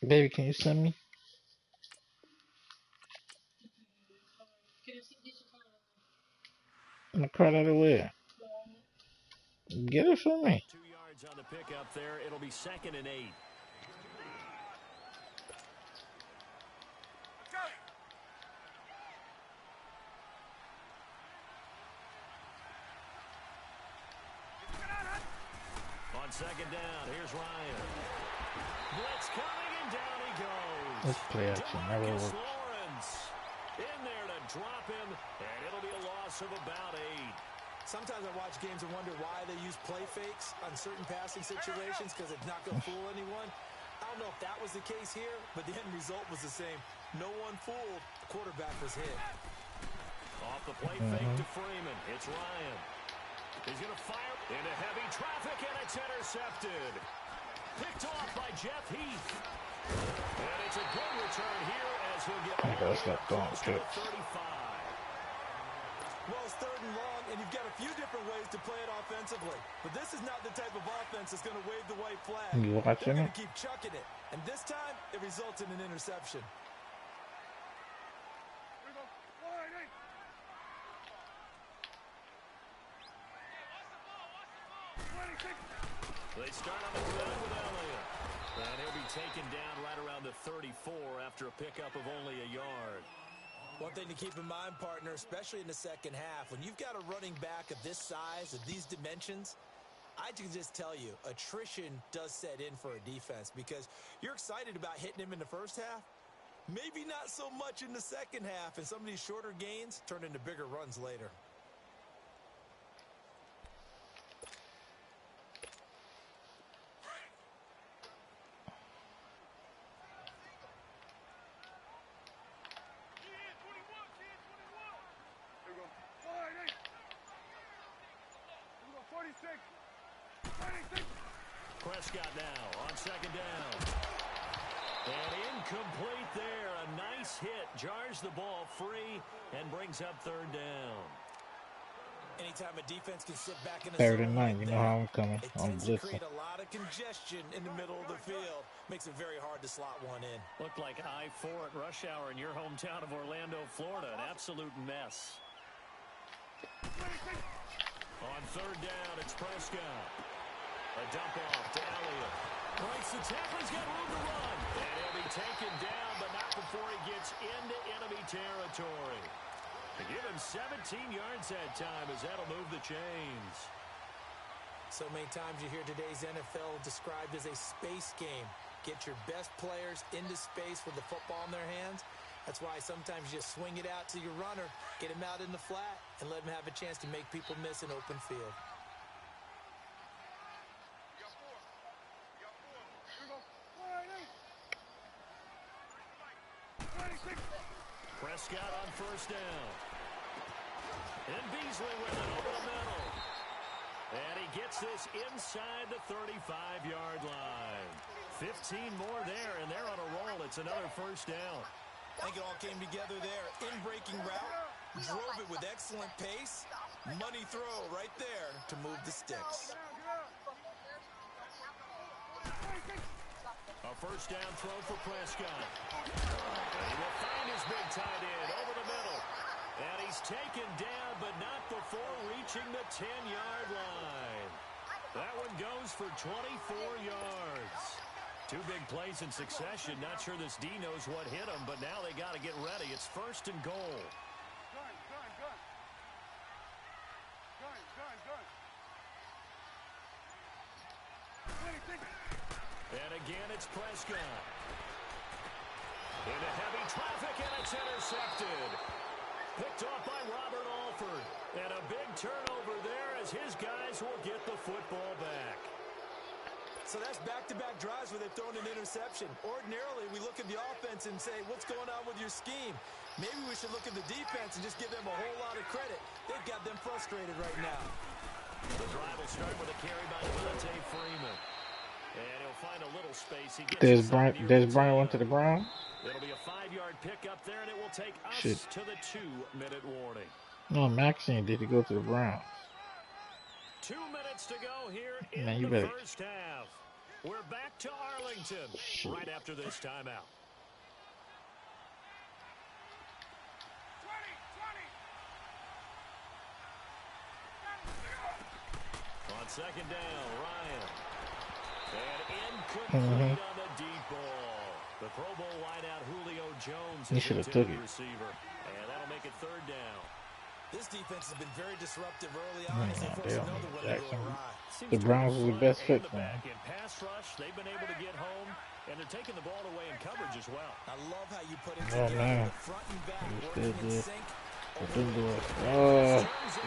Baby, can you send me? I'm gonna call that away. Get it for me. 2 yards on the pickup there. It'll be 2nd and 8. On 2nd down, here's Ryan. Blitz coming, and down he goes. This play action never Demarcus works. Lawrence in there to drop him, and it'll be a loss of about 8. Sometimes I watch games and wonder why they use play fakes on certain passing situations because it's not going to fool anyone. I don't know if that was the case here, but the end result was the same. No one fooled. The quarterback was hit. Off the play fake to Freeman. It's Ryan. He's going to fire into heavy traffic, and it's intercepted. Picked off by Jeff Heath. And it's a good return here as he'll get all the way close to the 35. Well, it's 3rd and long, and you've got a few different ways to play it offensively. But this is not the type of offense that's going to wave the white flag. You watching They're going it? to keep chucking it. And this time, it results in an interception. They start on the ground with Elliott. And he'll be taken down right around the 34 after a pickup of only a yard. One thing to keep in mind, partner, especially in the second half, when you've got a running back of this size, of these dimensions, I can just tell you, attrition does set in for a defense because you're excited about hitting him in the first half. Maybe not so much in the second half, and some of these shorter gains turn into bigger runs later. Prescott now on 2nd down. And incomplete there. A nice hit. Jars the ball free and brings up 3rd down. Anytime a defense can sit back in a 3rd zone and like 9. You know that, how I'm coming. it I'm tends to blitzing. create a lot of congestion in the middle of the field. Makes it very hard to slot one in. Looked like I-4 at rush hour in your hometown of Orlando, Florida. An absolute mess. On 3rd down, it's Prescott. A dump off to Elliott. Breaks the tackle. He's got room to run. And he'll be taken down, but not before he gets into enemy territory. To give him 17 yards that time as that'll move the chains. So many times you hear today's NFL described as a space game. Get your best players into space with the football in their hands. That's why sometimes you just swing it out to your runner, get him out in the flat, and let him have a chance to make people miss an open field. Prescott on 1st down. And Beasley with it over the middle. And he gets this inside the 35-yard line. 15 more there, and they're on a roll. It's another 1st down. I think it all came together there. In-breaking route, drove it with excellent pace. Money throw right there to move the sticks. A 1st down throw for Prescott. And he will find his big tight end over the middle. And he's taken down, but not before reaching the 10-yard line. That one goes for 24 yards. 2 big plays in succession. Not sure this D knows what hit him, but now they got to get ready. It's 1st and goal. And again, it's Prescott. Into heavy traffic, and it's intercepted. Picked off by Robert Alford. And a big turnover there as his guys will get the football back. So that's back-to-back drives where they've thrown an interception. Ordinarily, we look at the offense and say, what's going on with your scheme? Maybe we should look at the defense and just give them a whole lot of credit. They've got them frustrated right now. The drive will start with a carry by Devontae Freeman. And he'll find a little space. He gets Des Bryant went to the ground? It'll be a 5-yard pickup there, and it will take us to the 2-minute warning. No, Maxine did he go to the Browns? 2 minutes to go here in Man, you the better. first half. We're back to Arlington right after this timeout. On second down, Ryan. And incomplete on the deep ball. The Pro Bowl wideout Julio Jones He should have took it. Receiver. And that'll make it third down. This defense has been very disruptive early on as they force another one to go awry. The Browns are the best fit for him. In pass rush, they've been able to get home, and they're taking the ball away in coverage as well. I love how you put it together. Man. The front and back Still working in good. sync.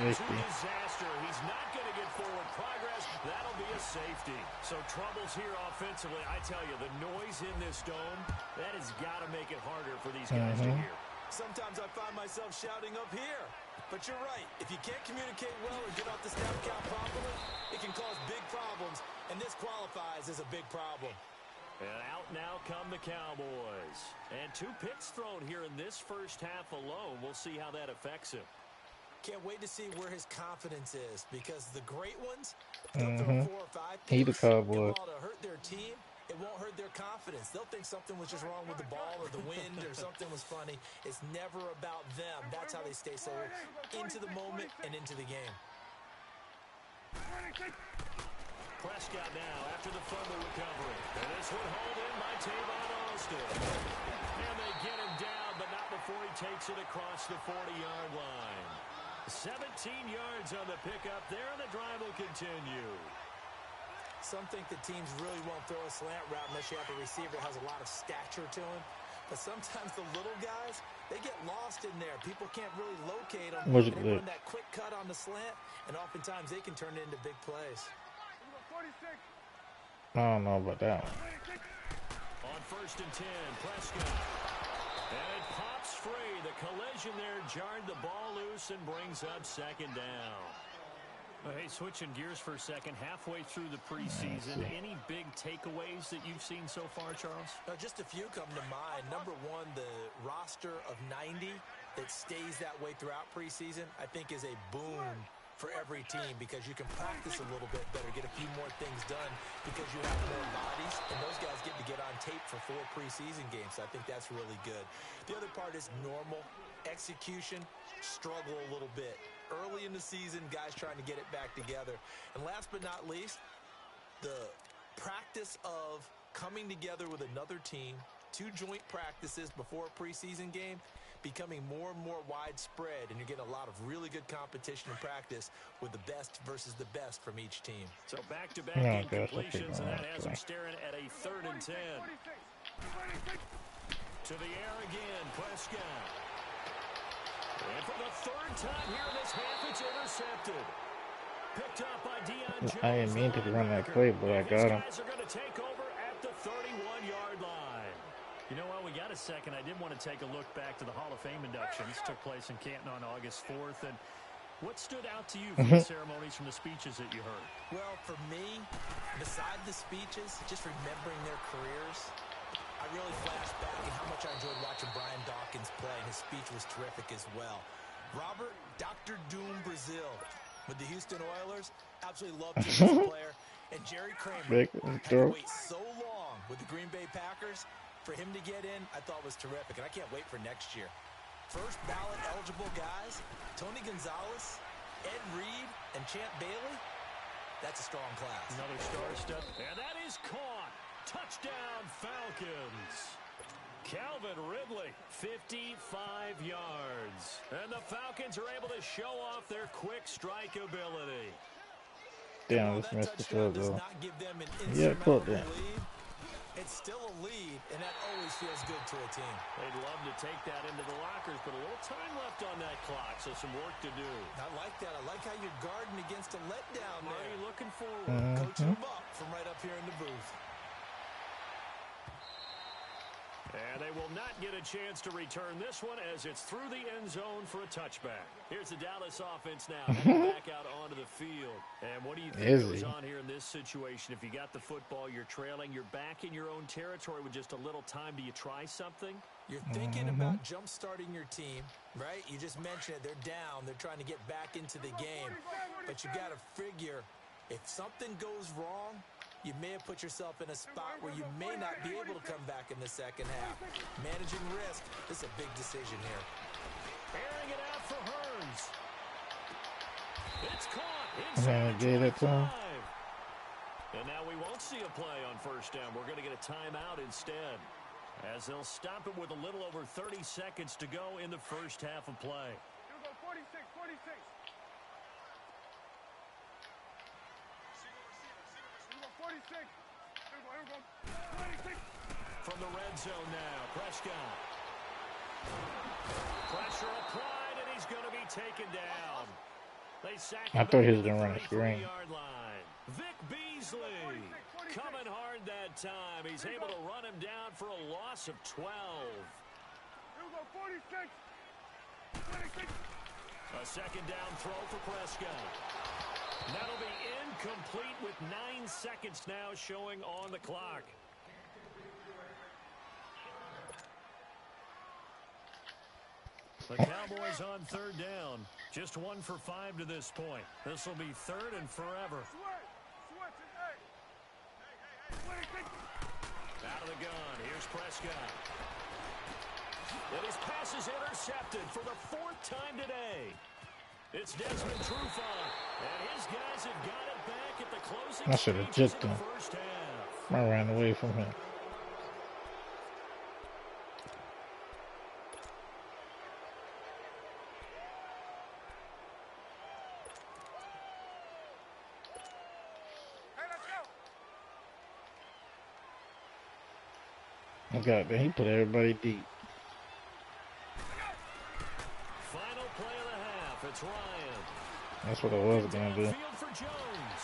Disaster. He's not going to get forward progress. That'll be a safety. So troubles here offensively. I tell you, the noise in this dome, that has got to make it harder for these guys to hear. Sometimes I find myself shouting up here. But you're right. If you can't communicate well or get off the snap count properly, it can cause big problems. And this qualifies as a big problem. And out now come the Cowboys. And 2 picks thrown here in this first half alone. We'll see how that affects him. Can't wait to see where his confidence is, because the great ones, they'll throw 4 or 5 picks. He the Cowboy. To hurt their team, it won't hurt their confidence. They'll think something was just wrong with the ball or the wind or something was funny. It's never about them. That's how they stay so into the moment and into the game. Prescott now after the fumble recovery. And this one hauled in by Tavon Austin. And they get him down, but not before he takes it across the 40-yard line. 17 yards on the pickup there, and the drive will continue. Some think the teams really won't throw a slant route unless you have a receiver that has a lot of stature to him. But sometimes the little guys, they get lost in there. People can't really locate them. They run that quick cut on the slant, and oftentimes they can turn it into big plays. I don't know about that one. On 1st and 10, Prescott. And it pops free. The collision there jarred the ball loose and brings up second down. Hey, switching gears for a second, halfway through the preseason, any big takeaways that you've seen so far, Charles? Just a few come to mind. Number one, the roster of 90 that stays that way throughout preseason, I think is a boon for every team, because you can practice a little bit better, get a few more things done because you have more bodies, and those guys get to get on tape for 4 preseason games. So I think that's really good. The other part is normal execution, struggle a little bit. Early in the season, guys trying to get it back together. And last but not least, the practice of coming together with another team, 2 joint practices before a preseason game, becoming more and more widespread, and you're getting a lot of really good competition and practice with the best versus the best from each team. So back-to-back incompletions, and that has them staring at a 3rd and 10. To the air again, Prescott. And for the 3rd time here in this half, it's intercepted. Picked up by Deion Jones. I didn't mean to run that play, but I got him. These guys are going to take over at the 31-yard line. You know, while we got a second, I did want to take a look back to the Hall of Fame inductions. Took place in Canton on August 4th. And what stood out to you from the ceremonies, from the speeches that you heard? Well, for me, beside the speeches, just remembering their careers, I really flashed back at how much I enjoyed watching Brian Dawkins play, and his speech was terrific as well. Robert Dr. Doom Brazil with the Houston Oilers, absolutely loved him as a player. And Jerry Kramer had to wait so long with the Green Bay Packers. For him to get in, I thought was terrific, and I can't wait for next year. First ballot eligible guys, Tony Gonzalez, Ed Reed, and Champ Bailey. That's a strong class. Another star step, and that is caught. Touchdown, Falcons. Calvin Ridley, 55 yards. And the Falcons are able to show off their quick strike ability. Damn, this missed the field goal. Yeah, put that. It's still a lead, and that always feels good to a team. They'd love to take that into the lockers, but a little time left on that clock, so some work to do. I like that. I like how you're guarding against a letdown there. Marty looking forward. Coaching him up from right up here in the booth. And they will not get a chance to return this one as it's through the end zone for a touchback. Here's the Dallas offense now. Back out onto the field. And what do you think goes on here in this situation? If you got the football, you're trailing, you're back in your own territory with just a little time. Do you try something? You're thinking about jump-starting your team, right? You just mentioned it. They're down. They're trying to get back into the game. But you got to figure, if something goes wrong, you may have put yourself in a spot where you may not be able to come back in the second half. Managing risk, this is a big decision here. Airing it out for Hearns. It's caught Man, inside gave the it to him. 25. And now we won't see a play on first down. We're going to get a timeout instead, as they'll stop it with a little over 30 seconds to go in the first half of play. Here we go, 46. Here we go, 46. Here we go. 26. From the red zone now, Prescott. Pressure applied, and he's going to be taken down. They sack him I thought he was back gonna at run a the screen. 33-yard line. Vic Beasley coming hard that time. He's able to run him down for a loss of 12. Here we go, 46. 26. A second down throw for Prescott. That'll be incomplete with 9 seconds now showing on the clock. The Cowboys on third down. Just 1 for 5 to this point. This will be third and forever. Switch it, hey. 26. Out of the gun. Here's Prescott. And his pass is intercepted for the 4th time today. It's Desmond Trufant, and his guys have got it back at the closing I should have stages jipped of him. the first half. I ran away from him. Hey, let's go. Oh, God, man, he put everybody deep. Final play of the half. It's Ryan. That's what I was gonna do. Field for Jones.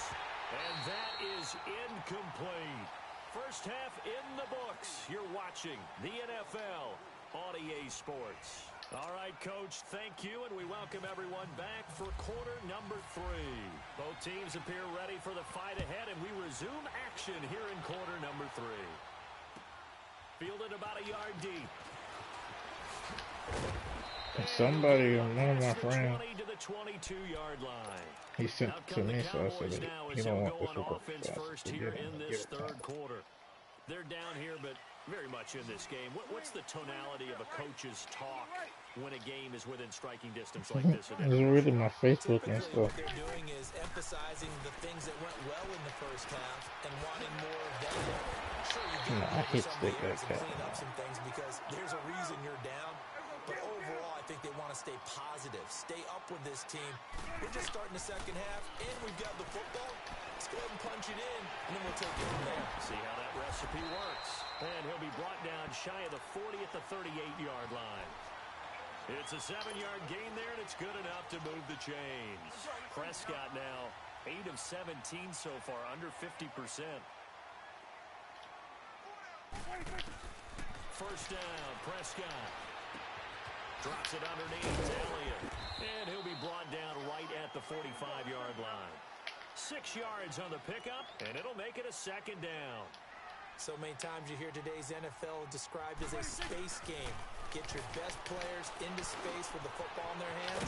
And that is incomplete. First half in the books. You're watching the NFL on EA Sports. All right, Coach, thank you, and we welcome everyone back for quarter number 3. Both teams appear ready for the fight ahead, and we resume action here in quarter number 3. Fielded about a yard deep. Somebody, one of my friends, 20 to the 22-yard line. he sent Out it to come the me, so I Cowboys said, now you as don't they'll want go this on to offense fast. first So here give in it this time. third quarter. They're down here, but very much in this game. What's the tonality of a coach's talk when a game is within striking distance like this? It was reading my Facebook and Typically, stuff. what they're doing is emphasizing the things that went well in the first half and wanting more of them. Sure, you No, got I to hate some stick areas like and that. clean up some things because there's a reason you're down. But overall, I think they want to stay positive, stay up with this team. We're just starting the second half, and we've got the football. Let's go ahead and punch it in, and then we'll take it from there. See how that recipe works. And he'll be brought down shy of the 40 at the 38-yard line. It's a 7-yard gain there, and it's good enough to move the chains. Prescott now 8 of 17 so far, under 50%. First down, Prescott. Drops it underneath to Elliott. And he'll be brought down right at the 45-yard line. 6 yards on the pickup, and it'll make it a second down. So many times you hear today's NFL described as a space game. Get your best players into space with the football in their hands.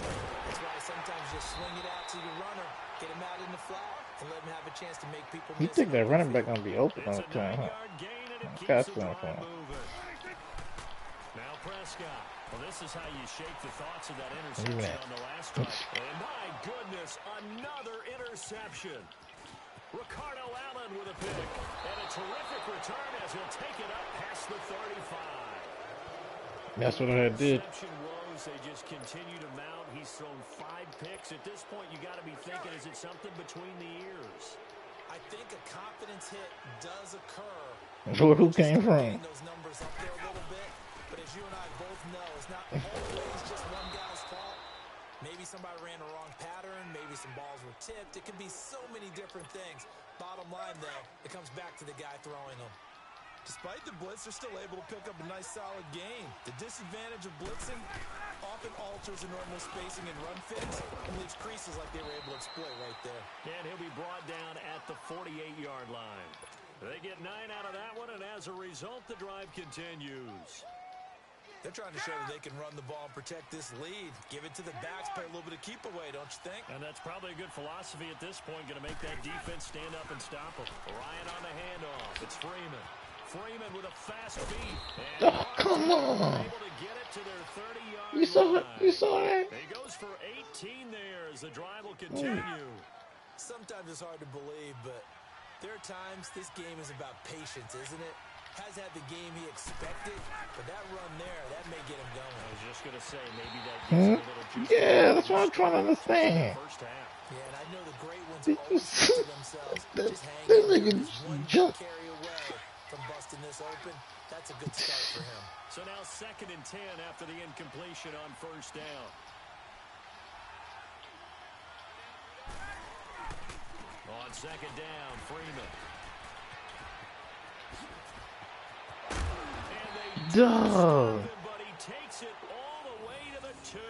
That's why sometimes you just swing it out to your runner, get him out in the flat, and let him have a chance to make people You miss. think that running back gonna be open all It's the a time, huh? 9-yard gain, and it That's keeps the not drive fun. moving. Now Prescott. Well, this is how you shake the thoughts of that interception on the last drive. And my goodness, another interception. Ricardo Allen with a pick. And a terrific return as he'll take it up past the 35. That's what I did. Interception woes, they just continue to mount. He's thrown 5 picks. At this point, you got to be thinking, is it something between the ears? I think a confidence hit does occur. Look who came from. Getting those numbers up there a little bit. But as you and I both know, it's not always just one guy's fault. Maybe somebody ran a wrong pattern. Maybe some balls were tipped. It can be so many different things. Bottom line, though, it comes back to the guy throwing them. Despite the blitz, they're still able to pick up a nice, solid gain. The disadvantage of blitzing often alters the normal spacing and run fits and leaves creases like they were able to exploit right there. And he'll be brought down at the 48-yard line. They get 9 out of that one, and as a result, the drive continues. They're trying to show that they can run the ball and protect this lead. Give it to the backs, play a little bit of keep away, don't you think? And that's probably a good philosophy at this point. Going to make that defense stand up and stop them. Ryan on the handoff. It's Freeman. Freeman with a fast feed. And Oh, come on. able to get it to their 30-yard You saw line. it. You saw it. He goes for 18 there as the drive will continue. Sometimes it's hard to believe, but there are times this game is about patience, isn't it? Has had the game he expected, but that run there, that may get him going. I was just going to say, maybe that gives him a little juice. Yeah, that's what I'm trying to understand. First half. Yeah, and I know the great ones always think to themselves, just hang in there. He's one jump. carry away from busting this open. That's a good start for him. So now 2nd and 10 after the incompletion on first down. On 2nd down, Freeman. And they Dog. but he takes it all the way to the 2.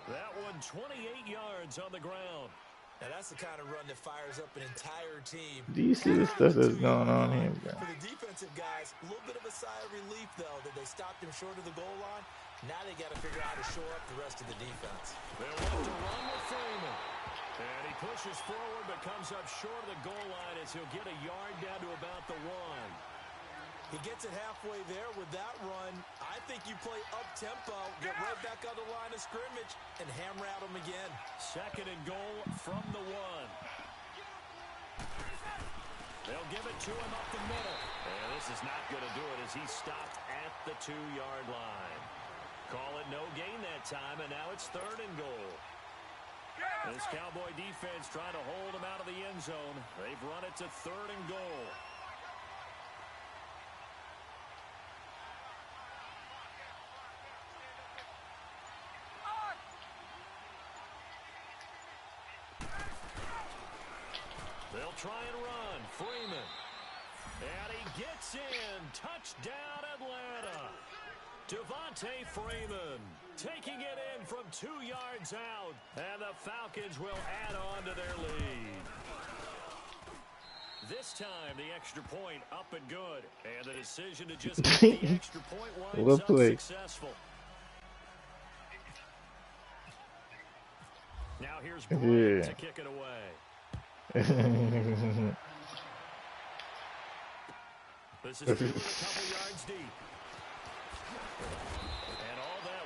That one 28 yards on the ground. Now that's the kind of run that fires up an entire team. Do you see the stuff that's going on here, bro? For the defensive guys, a little bit of a sigh of relief, though, that they stopped him short of the goal line. Now they got to figure out how to shore up the rest of the defense. They'll look to run with Freeman. And he pushes forward but comes up short of the goal line as he'll get a yard down to about the 1. He gets it halfway there with that run. I think you play up-tempo, get right back on the line of scrimmage, and hammer at him again. 2nd and goal from the 1. They'll give it to him up the middle. And this is not going to do it as he stopped at the 2-yard line. Call it no gain that time, and now it's 3rd and goal. This Cowboy defense trying to hold him out of the end zone. They've run it to 3rd and goal. They'll try and run. Freeman. And he gets in. Touchdown, Atlanta. Devontae Freeman taking it in from 2 yards out. And the Falcons will add on to their lead. This time, the extra point up and good. And the decision to just get the extra point winds up successful. Now here's Bryant to kick it away. This is a couple yards deep. And all that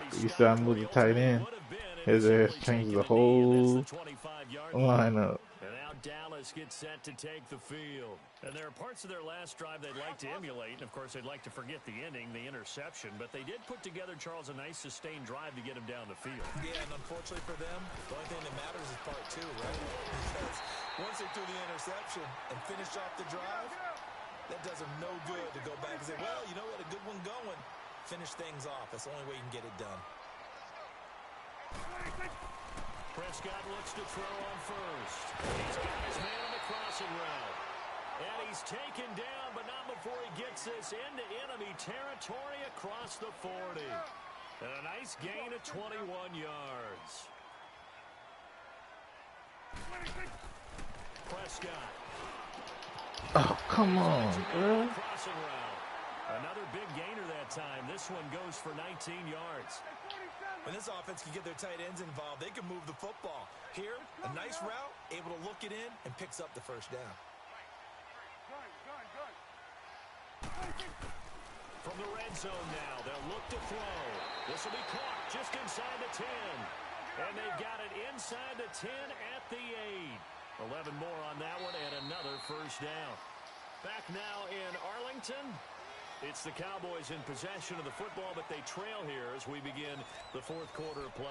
work. You saw him with the tight end. His ass changes the whole lineup. And now Dallas gets set to take the field. And there are parts of their last drive they'd like to emulate. And, of course, they'd like to forget the ending, the interception. But they did put together, Charles, a nice sustained drive to get him down the field. Yeah, and unfortunately for them, the only thing that matters is part 2, right? Because once they threw the interception and finished off the drive, that does them no good to go back and say, well, you know what, a good one going. Finish things off. That's the only way you can get it done. Prescott looks to throw on first. He's got his man on the crossing route. And he's taken down, but not before he gets this into enemy territory across the 40. And a nice gain of 21 yards. Prescott. Oh, come on, bro. Crossing route. Another big gainer that time. This one goes for 19 yards. When this offense can get their tight ends involved, they can move the football. Here, a nice route, able to look it in, and picks up the first down. From the red zone now, they'll look to throw. This will be caught just inside the 10. And they've got it inside the 10 at the 8. 11 more on that one and another first down. Back now in Arlington. It's the Cowboys in possession of the football, but they trail here as we begin the 4th quarter of play.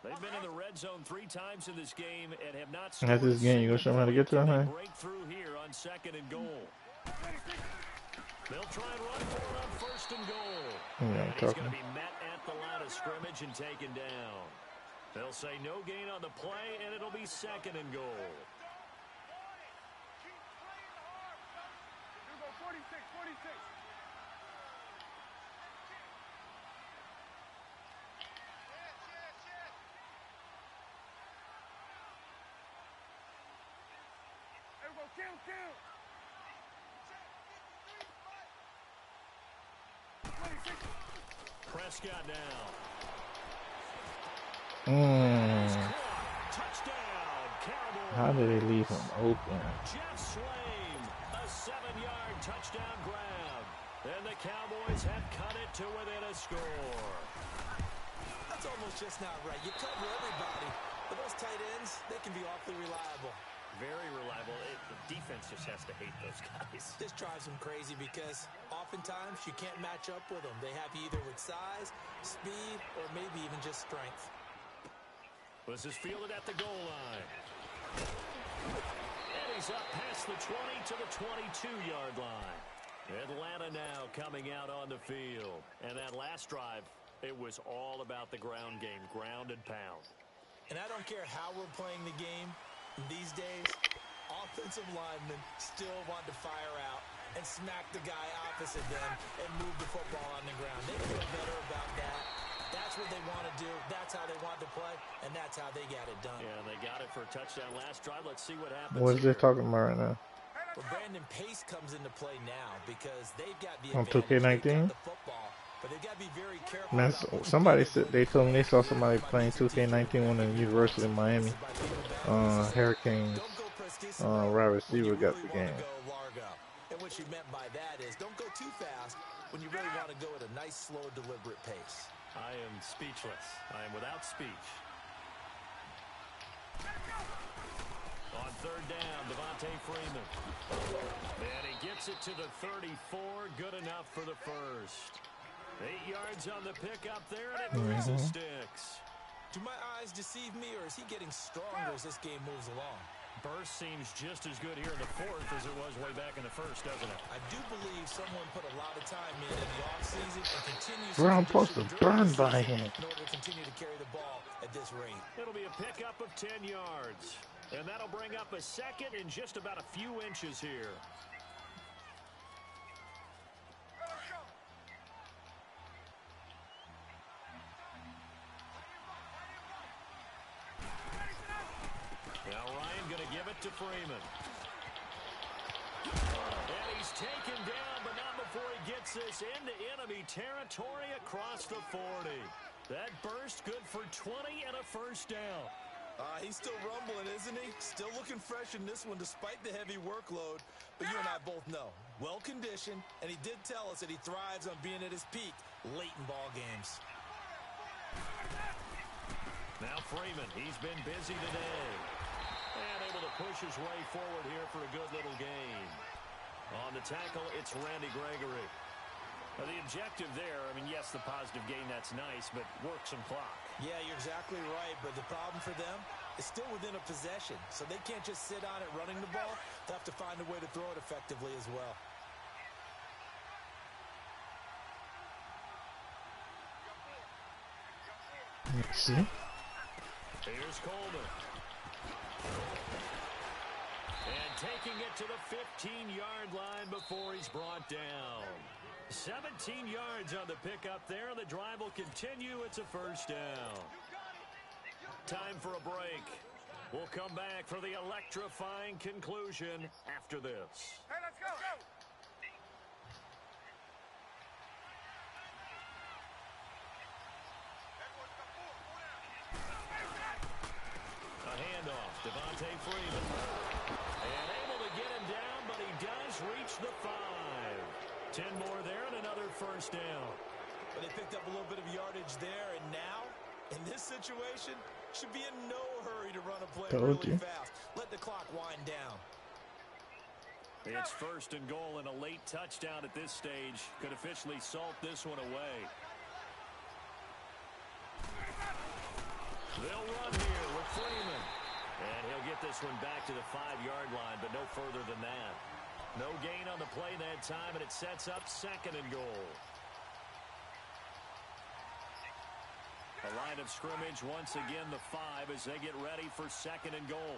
They've been in the red zone 3 times in this game and have not scored. That's this game. You gonna show me how to get to him, man? Breakthrough here on 2nd and goal. They'll try and run for it on 1st and goal. Yeah, and he's going to be met at the line of scrimmage and taken down. They'll say no gain on the play, and it'll be 2nd and goal. 46. Count. Prescott now. Touchdown, Cowboys. How did they leave him open? Jeff Swaim, a 7-yard touchdown grab. And the Cowboys have cut it to within a score. That's almost just not right. You cover everybody, but those tight ends, they can be awfully reliable. Very reliable. The defense just has to hate those guys. This drives them crazy because oftentimes you can't match up with them. They have you either with size, speed, or maybe even just strength. This is fielded at the goal line. And he's up past the 20 to the 22-yard line. Atlanta now coming out on the field. And that last drive, it was all about the ground game, ground and pound. And I don't care how we're playing the game. These days, offensive linemen still want to fire out and smack the guy opposite them and move the football on the ground. They feel better about that. That's what they want to do. That's how they want to play, and that's how they got it done. Yeah, they got it for a touchdown last drive. Let's see what happens. What is they talking about right now? Well, Brandon Pace comes into play now because they've got the On advantage. 2K19? The football, but they've got to be very careful. Man, somebody said they told me they saw somebody playing 2K19 on the University of Miami. Hurricanes wide receiver got the game. And what she meant by that is don't go too fast when you really want to go at a nice, slow, deliberate pace. I am speechless. I am without speech. On third down, Devontae Freeman. And he gets it to the 34. Good enough for the first. 8 yards on the pickup there, and it moves the sticks. Do my eyes deceive me, or is he getting stronger as this game moves along? Burst seems just as good here in the fourth as it was way back in the first, doesn't it? I do believe someone put a lot of time in the offseason and continues Bro, I'm supposed to burn by him. in order to continue to carry the ball at this rate. It'll be a pickup of 10 yards. And that'll bring up a second in just about a few inches here. Now Ryan going to give it to Freeman. And he's taken down, but not before he gets this into enemy territory across the 40. That burst good for 20 and a first down. He's still rumbling, isn't he? Still looking fresh in this one despite the heavy workload. But you and I both know, well-conditioned, and he did tell us that he thrives on being at his peak late in ball games. Now Freeman, he's been busy today. And able to push his way forward here for a good little gain. On the tackle, it's Randy Gregory. Now the objective there, I mean, yes, the positive gain, that's nice, but work some clock. Yeah, you're exactly right, but the problem for them is still within a possession, so they can't just sit on it running the ball. They'll have to find a way to throw it effectively as well. Let's see. Here's Coleman. And taking it to the 15-yard line before he's brought down. 17 yards on the pickup there. The drive will continue. It's a first down. Time for a break. We'll come back for the electrifying conclusion after this. Hey, let's go. A handoff. Devontae Freeman. And able to get him down, but he does reach the 5. 10 more there and another first down. But they picked up a little bit of yardage there, and now, in this situation, should be in no hurry to run a play really fast. Let the clock wind down. It's first and goal, and a late touchdown at this stage could officially salt this one away. They'll run here with Freeman. And he'll get this one back to the 5-yard line, but no further than that. No gain on the play that time, and it sets up second and goal. A line of scrimmage once again, the 5, as they get ready for second and goal.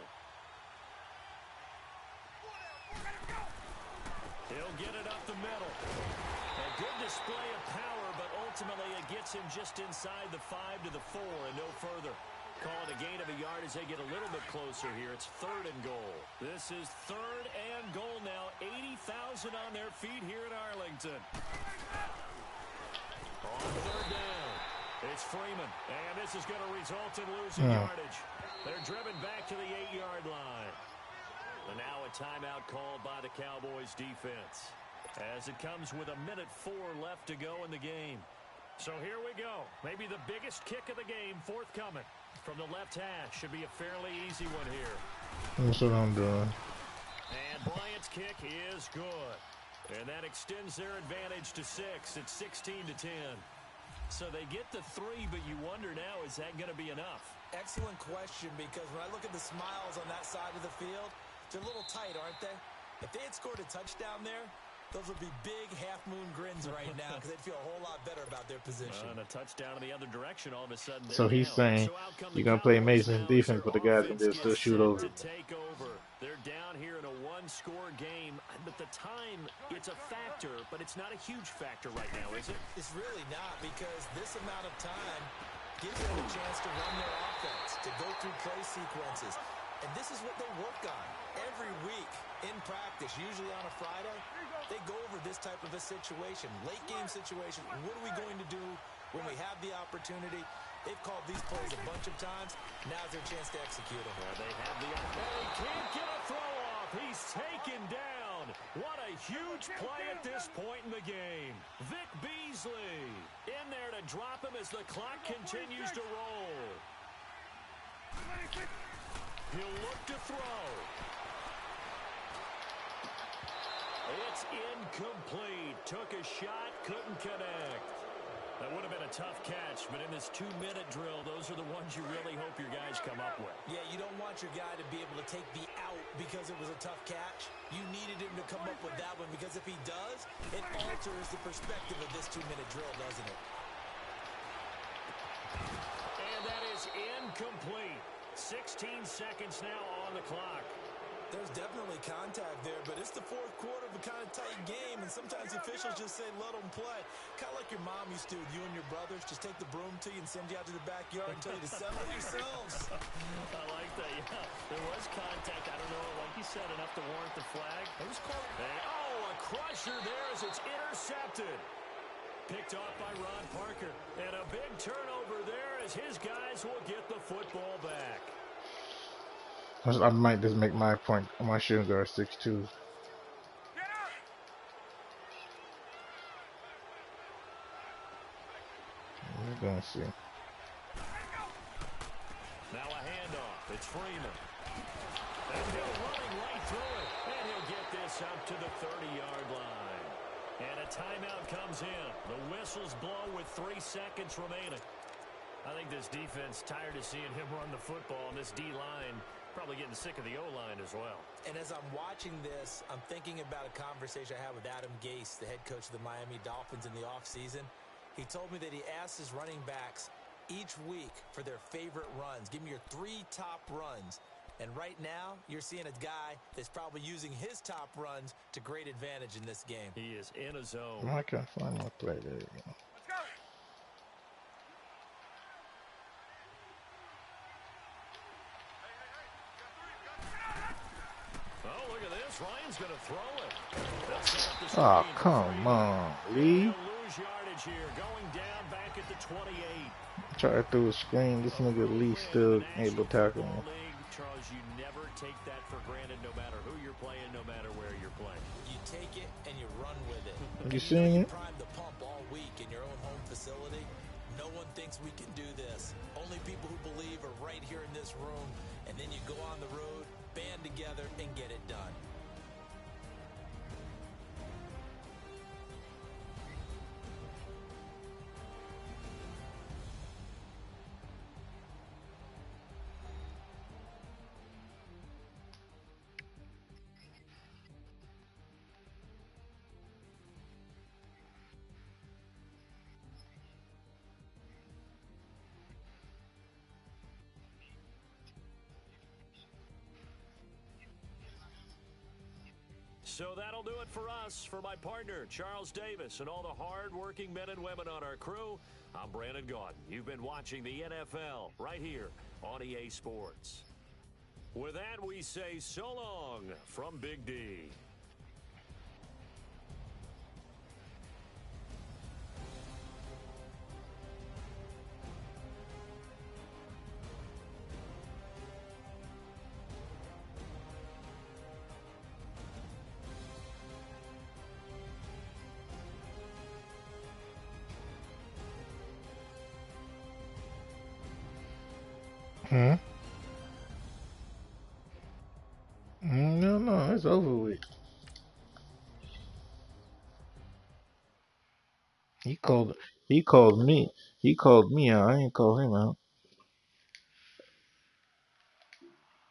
He'll get it up the middle. A good display of power, but ultimately it gets him just inside the 5 to the 4 and no further. Call it a gain of a yard as they get a little bit closer here. It's 3rd and goal. This is 3rd and goal now. 80,000 on their feet here in Arlington. On 3rd down, it's Freeman. And this is going to result in losing yardage. They're driven back to the 8-yard line. And now a timeout called by the Cowboys defense, as it comes with 1:04 left to go in the game. So here we go. Maybe the biggest kick of the game forthcoming from the left hash. Should be a fairly easy one here. That's what I'm doing. And Bryant's kick is good. And that extends their advantage to 6. It's 16-10. So they get the 3, but you wonder now, is that going to be enough? Excellent question, because when I look at the smiles on that side of the field, they're a little tight, aren't they? If they had scored a touchdown there, those would be big half-moon grins right now, because they'd feel a whole lot better about their position. And a touchdown in the other direction, all of a sudden. So he's saying you're going to play Mason's defense, but the guys can just still shoot over. To take over. They're down here in a 1-score game, but the time, it's a factor, but it's not a huge factor right now, is it? It's really not, because this amount of time gives them a chance to run their offense, to go through play sequences. And this is what they work on every week in practice, usually on a Friday. They go over this type of a situation, late game situation. What are we going to do when we have the opportunity? They've called these plays a bunch of times. Now's their chance to execute them. Well, they have the opportunity. He can't get a throw off. He's taken down. What a huge play at this point in the game. Vic Beasley in there to drop him as the clock continues to roll. He'll look to throw. It's incomplete. Took a shot, couldn't connect. That would have been a tough catch, but in this 2-minute drill, those are the ones you really hope your guys come up with. Yeah, you don't want your guy to be able to take the out because it was a tough catch. You needed him to come up with that one, because if he does, it alters the perspective of this 2-minute drill, doesn't it? And that is incomplete. 16 seconds now on the clock. There's definitely contact there, but it's the 4th quarter of a kind of tight game, and sometimes the officials just say, let them play. Kind of like your mom used to with you and your brothers. Just take the broom to you and send you out to the backyard and tell you to settle yourselves. I like that, yeah. There was contact. I don't know, like you said, enough to warrant the flag. It was called. Oh, a crusher there as it's intercepted. Picked off by Ron Parker. And a big turnover there as his guys will get the football back. I might just make my point. My shooting guard 6'2". We're gonna see. Now a handoff. It's Freeman. And he'll running right through it. And he'll get this up to the 30-yard line. And a timeout comes in. The whistles blow with 3 seconds remaining. I think this defense tired of seeing him run the football, and this D-line probably getting sick of the O-line as well. And as I'm watching this, I'm thinking about a conversation I had with Adam Gase, the head coach of the Miami Dolphins, in the offseason. He told me that he asked his running backs each week for their favorite runs. Give me your 3 top runs. And right now, you're seeing a guy that's probably using his top runs to great advantage in this game. He is in a zone. I can't find my play. There you go. Oh, look at this. Ryan's going to throw it. Oh, come on, Lee. Lose yardage here. Going down back at the 28. Try through a screen. This nigga Lee still able to tackle him. Charles, you never take that for granted, no matter who you're playing, no matter where you're playing. You take it and you run with it. You seeing it? Prime the pump all week in your own home facility. No one thinks we can do this. Only people who believe are right here in this room. And then you go on the road, band together, and get it done. So that'll do it for us. For my partner, Charles Davis, and all the hard-working men and women on our crew, I'm Brandon Gaudin. You've been watching the NFL right here on EA Sports. With that, we say so long from Big D. Hmm? No, no, it's over with. He called he called me. He called me out. I ain't call him out.